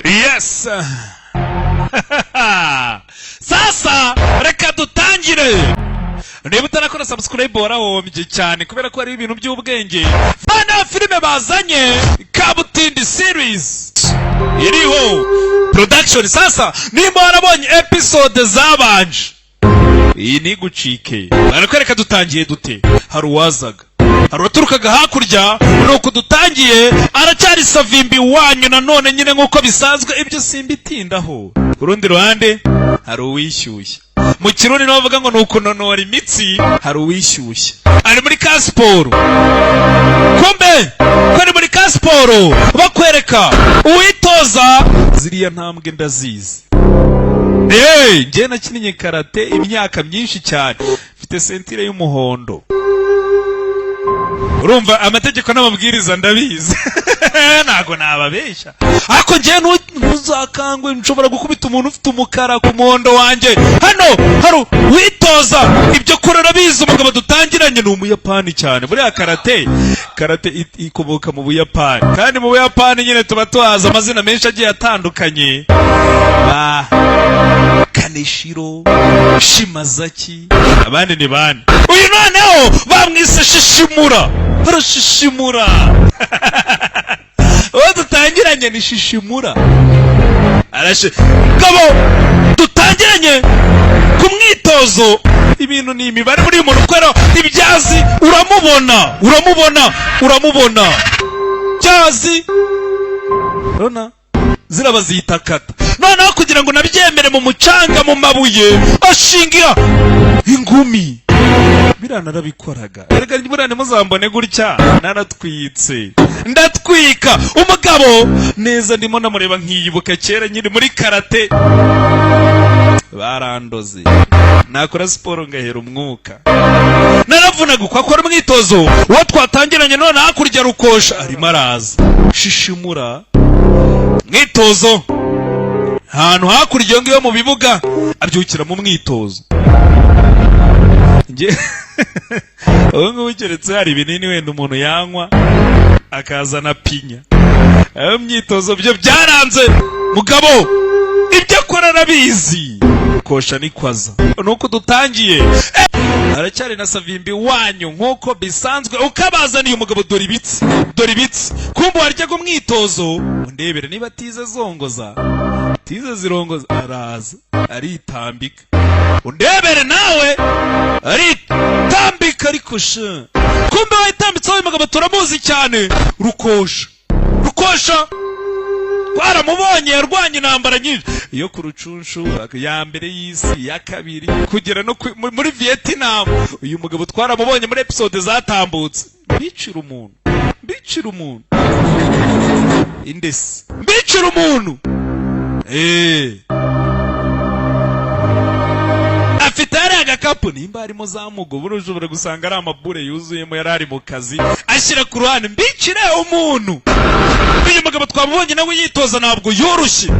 Yes. Sasa reka dutangire. Niba utarakora subscribe warahombye cyane kubera ko hari ibintu by'ubwenge. Fana filime bazanye Kabutindi series iriho production. Sasa nimba warabonye episode zabanje, iyi ni gucike. Barakwereka dutangiye dute. Hari uwazaga, hari uturukaga hakurya, nuko dutangiye aracyari savimbi wanyu nanone nyine nkuko bisanzwe, ibyo simbitindaho. Kurundi ruhande hari uwishyushye. Mu Kirundi no bavuga ngo nukunonora imitsi, hari uwishyushye. Ari muri ka siporo. Kumbe kwari muri ka siporo bakwereka uwitoza ziriya ntambwe ndazizi. Nje nakinnye karate imyaka myinshi cyane, mfite sentire y'umuhondo. Urumva amategeko n'amabwiriza ndabizi. Nago nababesha. Ariko nje ntuzakangwe nshobora gukubita umuntu ufite umukara ku muhondo wanje. Hano haru witoza ibyo korora biza umugabo dutangiranye ni umuyapani cyane. Buriya karate ikomoka mu Buyapani. Kandi mu Buyapani nyine tuba tuhaza amazina menshi agiye atandukanye. Kaneshiro, Shimazaki, abandi ni bande. Uyu noneho bamwise Shishimura. Barashishimura. Uwo dutangiranye ni Shishimura. Gabo dutangiranye ku mwitozo. Ibintu ni imibare muri umuntu ukwera ibyazi. Uramubona byazi. Rona ziraba zitakata. Noneho kugira ngo nabyemere mu mucanga mu mabuye ashingira ingumi. Biranarabikoraga. Erega burane muzambone gutya naratwitse. Ndatwika umugabo neza, ndimo namureba nkiyibuka kera nyiri muri karate. Barandoze. Nakora siporo ngahera umwuka. Naravunaga uko akora umwitozo. Uwo twatangiranye none hakurya rukosha arimo araza. Shishimura mwitozo. Ahantu hakurya ngiyo mu bibuga abyukira mu mwitozo. Ubu ngubu keretse hari ibinini wenda umuntu yanywa akazana pinya. Ayo myitozo byo byaranze mugabo, ibyo akora arabizi. Kosha nikwaza nuko dutangiye. Aracyari na savimbi wanyu nkuko bisanzwe. Ukabazaniye umugabo dore ibitsi. Kumbe waryaga umwitozo undebere niba tize zongoza. Tize zirongoza araza aritambika. Undebere nawe aritambika ariko sha. Kumbe wayitambitseho umugabo turamuzi cyane. Rukosha twaramubonye yarwanye intambara nyinshi. Iyo ku rucunshu ya mbere y'isi, ya kabiri kugera no muri Vietnam. Uyu mugabo twaramubonye muri episode zatambutse. Mbicira umuntu indesi. Mbicira umuntu. Afite ari agakapu nimba harimo za mugo. Ushobora gusanga ari amabure yuzuyemo yarari mu kazi. Ashyira ku ruhande. Mbicire umuntu. Uyu mugabo twabonye nawe yitoza ntabwo yoroshye.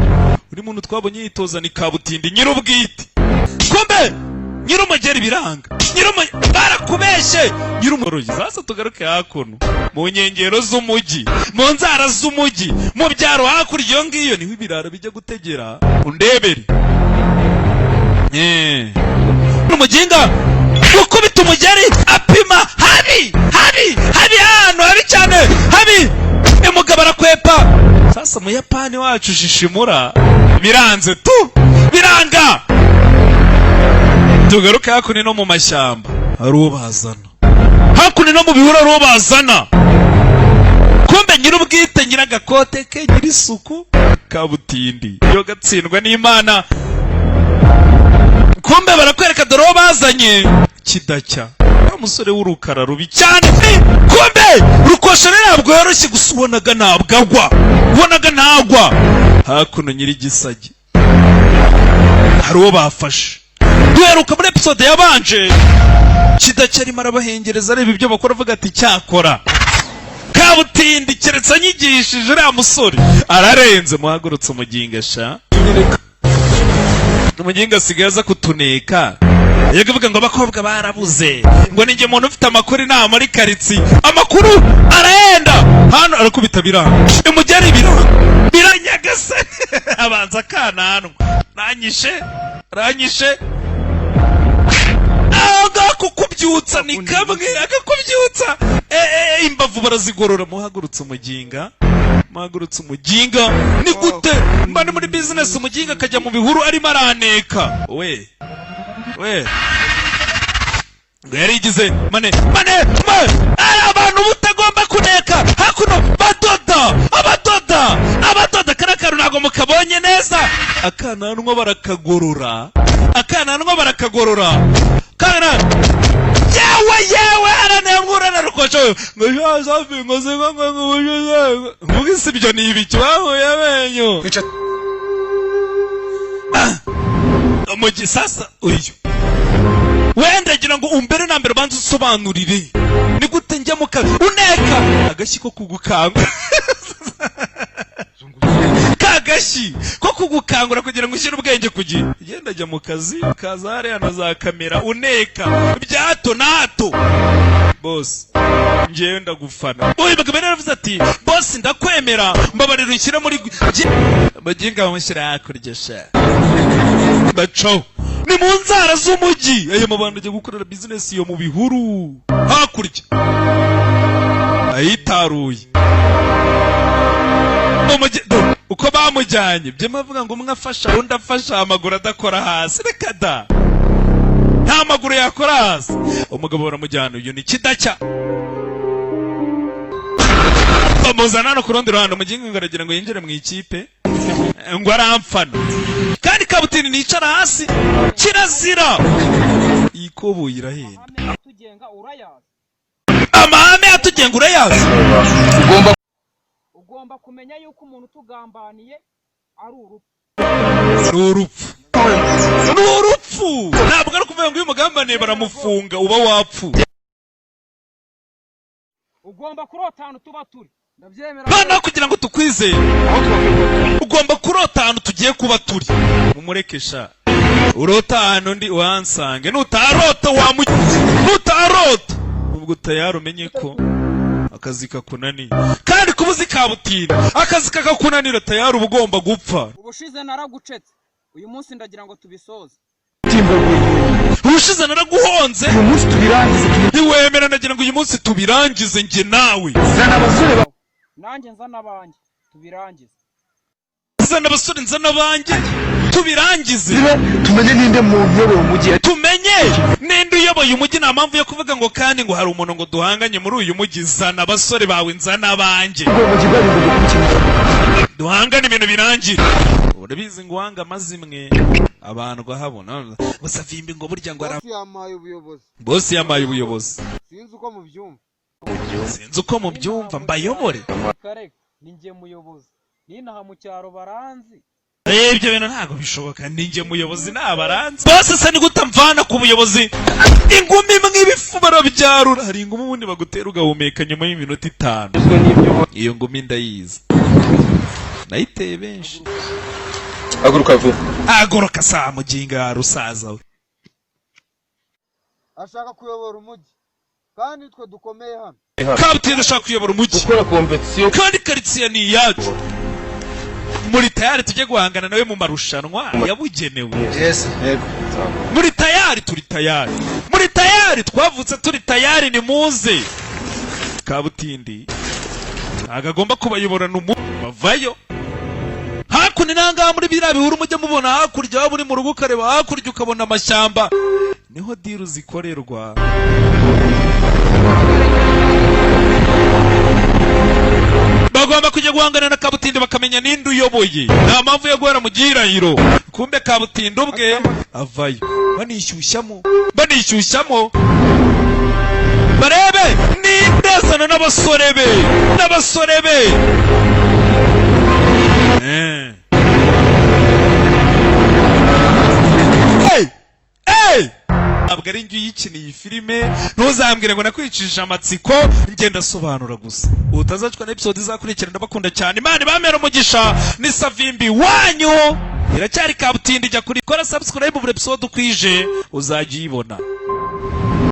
Uri muntu twabonye yitoza ni Kabutindi nyirubwite. Kumbe nyirumugeri biranga. Barakubeshye nyirumorogi. Sasa tugaruke hakuno mu nkengero z'umujyi, mu nzara z'umujyi, mu byaro hakurya ngiyo niho ibiraro bijya gutegera. Undebere umuginga gukubita umugeri apima habi ahantu habi cyane habi. Umugabo arakwepa. Sasa mu Yapani wacu Shishimura biranze biranga. Tugaruka hakuno no mu mashyamba ari uwo bazana, hakuno no mu bihuru ari uwo bazana. Kumbe nyirubwite nyiragakote ke nyirisuku Kabutindi yo gatsindwa n'Imana. Kumbe barakwereka dore uwo bazanye kidacya. Umusore w'urukara rubi cyane. Kumbe Rukosha ntabwo yoroshye gusa. Ubonaga ntagwa. Hakuno nyiri gisagi hari uwo bafashe. Duheruka muri episode yabanje kidacya arimo arabahengereza areba ibyo bakora avuga ati cyakora Kabutindi keretse anyigishije uriya musore ararenze. Muhagurutse umuginga sha. Umuginga asigaye aza kutuneka. Yego vuga ngo abakobwa barabuze. Ngo ninjye muntu ufite amakuru inama muri karitsi. Amakuru arahenda. Hano arakubita biranga. Umugeri biranga. Biranyagase. abanza kananwa ranyishe kukubyutsa ni kamwe akakubyutsa imbavu barazigorora muhagurutse umuginga ni gute mbane muri business umuginga akajya mu bihuru arimo araneka we yarigize mane ari abantu butagomba kuneka hakuno abadoda karakaru ntago mukabonye neza akananwa barakagorora kana yewe aranengura narukosho ngugisi byo ni ibiki baho yamenyo umugi sasa uyu wenda gira ngo umbere na mbere banze usobanurire ni gute njya mu kazi uneka agashi ko kugukanga kagashi ko kugukangura kugira ngo ushyire ubwenge kugihe genda jya mu kazi kaza hariya na za kamera uneka bya hato na hato boss ngewe ndagufana uyu bagabo yaravuze ati boss ndakwemera mbabarira ushyira muri baginga bamushyira hakurya sha baco ni mu nzara z'umujyi ayo mabanda ajya gukorera business yo mu bihuru hakurya ayitaruye uko bamujyanye byo mavuga ngo umwe afasha undi afasha amaguru adakora hasi reka da nta maguru yakora hasi umugabo baramujyana uyu ni kidacya bamuzana no ku rundi ruhande umugingo ngo aragira ngo yinjire mu ikipe ngo aramfana kandi kabutini nicara hasi kirazira ikoboyi irahenda amahame atugenga urayazi ugomba kumenya yuko umuntu utugambaniye ari urupfu ntabwo ari kuvuga ngo uyu mugambaniye baramufunga uba wapfu ugomba kurota ahantu tuba turi ndabyemera bana kugira ngo tukwizeye ugomba kurota ahantu tugiye kuba turi mumurekesha urota ahantu ndi uhansange nutarota ubwo tayari umenye ko akazi kakunaniye kandi kubuzi kabutina akazi kakakunanira tayari uba ugomba gupfa ubushize naragucetse uyu munsi ndagira ngo tubisoze ubushize naraguhonze uyu munsi tubirangize ntiwemera ndagira ngo uyu munsi tubirangize njye nawe nanjye nzana abanjye tubirangize zana abasore nzana abanjye tubirangize tumenye ninde muntu uyoboye umujyi tumenye ninde uyoboye umujyi nta mpamvu yo kuvuga ngo kandi ngo hari umuntu ngo duhanganye muri uyu mujyi zana abasore bawe nzana abanjye duhangane ibintu birangira urabizi ngo wanga amazimwe abantu bahabona gusa vimbi ngo burya ngo bosi yamaye ubuyobozi sinzi uko mubyumva mbayobore ni njye muyobozi ninaha mu cyaro baranzi ibyo bintu ntabwo bishoboka ni njye muyobozi n'abaranzi bose se ni gute mvana ku buyobozi ingumi imwe ibifu barabyarura hari ingumi ubundi bagutera ugahumeka nyuma y'iminota 5 iyo ngumi ndayizi nayiteye benshi aguruka saa muginga rusaza we ashaka kuyobora umujyi kandi twe dukomeye hano kabutini ashaka kuyobora umujyi kandi karitsiye ni iyacu muri tayari tujye guhangana nawe mu marushanwa yabugenewe muri tayari turi tayari twavutse turi tayari ni muze kabutindi ntago agomba kubayoborana bavayo hakuno nangaha muri biriya bihuru mujya mubona hakurya waba uri mu rugo ukareba hakurya ukabona amashyamba niho diru zikorerwa bagomba kujya guhangana na kabutindi bakamenya ninde uyoboye nta mpamvu yo guhera mu gihirahiro kumbe kabutindi ubwe avayo banishyushyamo barebe ninde azana n'abasore be ntabwo ari njye uyikiniye iyi filime ntuzambwire ngo nakwicisha amatsiko ngenda asobanura gusa utazacwa na episode izakurikira ndabakunda cyane imana ibamera umugisha ni Savimbi wanyu iracyari kabutindi jya kuri kora subscribe buri episode ukwije uzajya uyibona